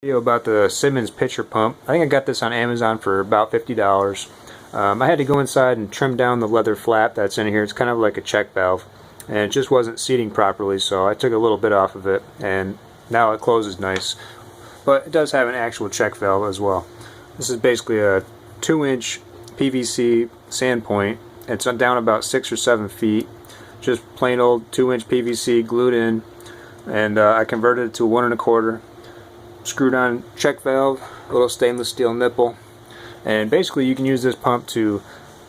Video about the Simmons pitcher pump. I think I got this on Amazon for about $50. I had to go inside and trim down the leather flap that's in here. It's kind of like a check valve, and it just wasn't seating properly, so I took a little bit off of it, and now it closes nice. But it does have an actual check valve as well. This is basically a 2-inch PVC sand point. It's down about 6 or 7 feet. Just plain old 2-inch PVC glued in, and I converted it to a 1 1/4. Screwed on check valve, a little stainless steel nipple, and basically you can use this pump to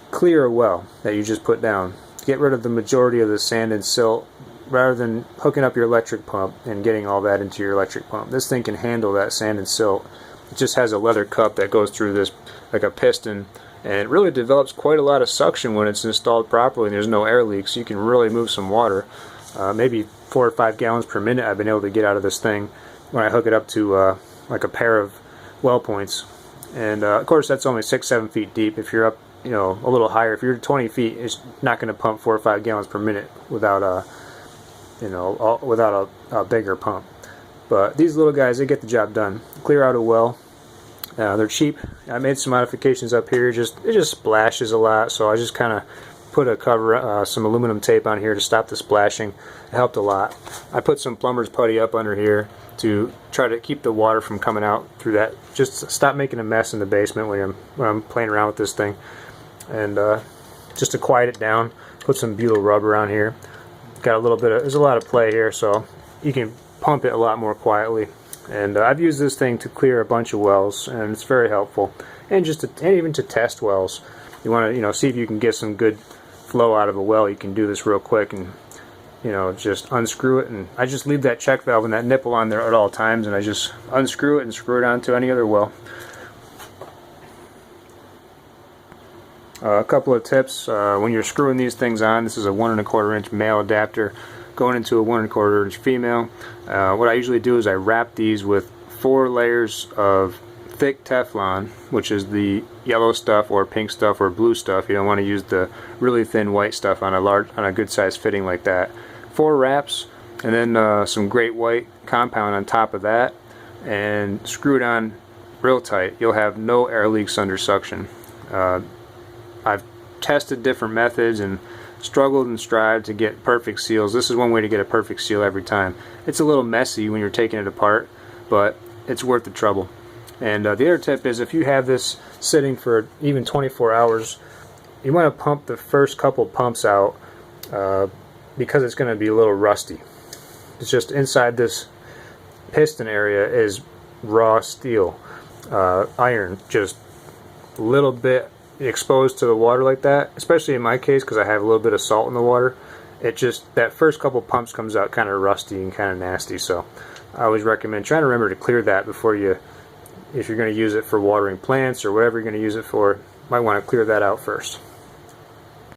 clear a well that you just put down. Get rid of the majority of the sand and silt rather than hooking up your electric pump and getting all that into your electric pump. This thing can handle that sand and silt. It just has a leather cup that goes through this like a piston, and it really develops quite a lot of suction when it's installed properly and there's no air leaks. You can really move some water. Maybe 4 or 5 gallons per minute I've been able to get out of this thing when I hook it up to like a pair of well points. And of course that's only 6-7 feet deep. If you're up, you know, a little higher, if you're 20 feet, it's not going to pump 4 or 5 gallons per minute without a, you know, without a bigger pump. But these little guys, they get the job done. Clear out a well. They're cheap. I made some modifications up here. It just splashes a lot, so I just kind of put a cover, some aluminum tape on here to stop the splashing. It helped a lot. I put some plumber's putty up under here to try to keep the water from coming out through that. Just stop making a mess in the basement when I'm playing around with this thing. And just to quiet it down, put some butyl rubber on here. Got a little bit of, there's a lot of play here, so you can pump it a lot more quietly. And I've used this thing to clear a bunch of wells, and it's very helpful. And just to, and even to test wells. You want to, you know, see if you can get some good flow out of a well. You can do this real quick and, you know, just unscrew it, and I just leave that check valve and that nipple on there at all times, and I just unscrew it and screw it onto any other well. A couple of tips when you're screwing these things on. This is a 1 1/4 inch male adapter going into a 1 1/4 inch female. What I usually do is I wrap these with 4 layers of thick Teflon, which is the yellow stuff or pink stuff or blue stuff. You don't want to use the really thin white stuff on a good size fitting like that. 4 wraps, and then some great white compound on top of that, and screw it on real tight. You'll have no air leaks under suction. I've tested different methods and struggled and strived to get perfect seals. This is one way to get a perfect seal every time. It's a little messy when you're taking it apart, but it's worth the trouble. And the other tip is, if you have this sitting for even 24 hours, you want to pump the first couple pumps out because it's going to be a little rusty. It's just inside this piston area is raw steel, iron, just a little bit exposed to the water like that, especially in my case because I have a little bit of salt in the water. It just, that first couple pumps comes out kind of rusty and kind of nasty, so I always recommend trying to remember to clear that before you, if you're going to use it for watering plants or whatever you're going to use it for, you might want to clear that out first.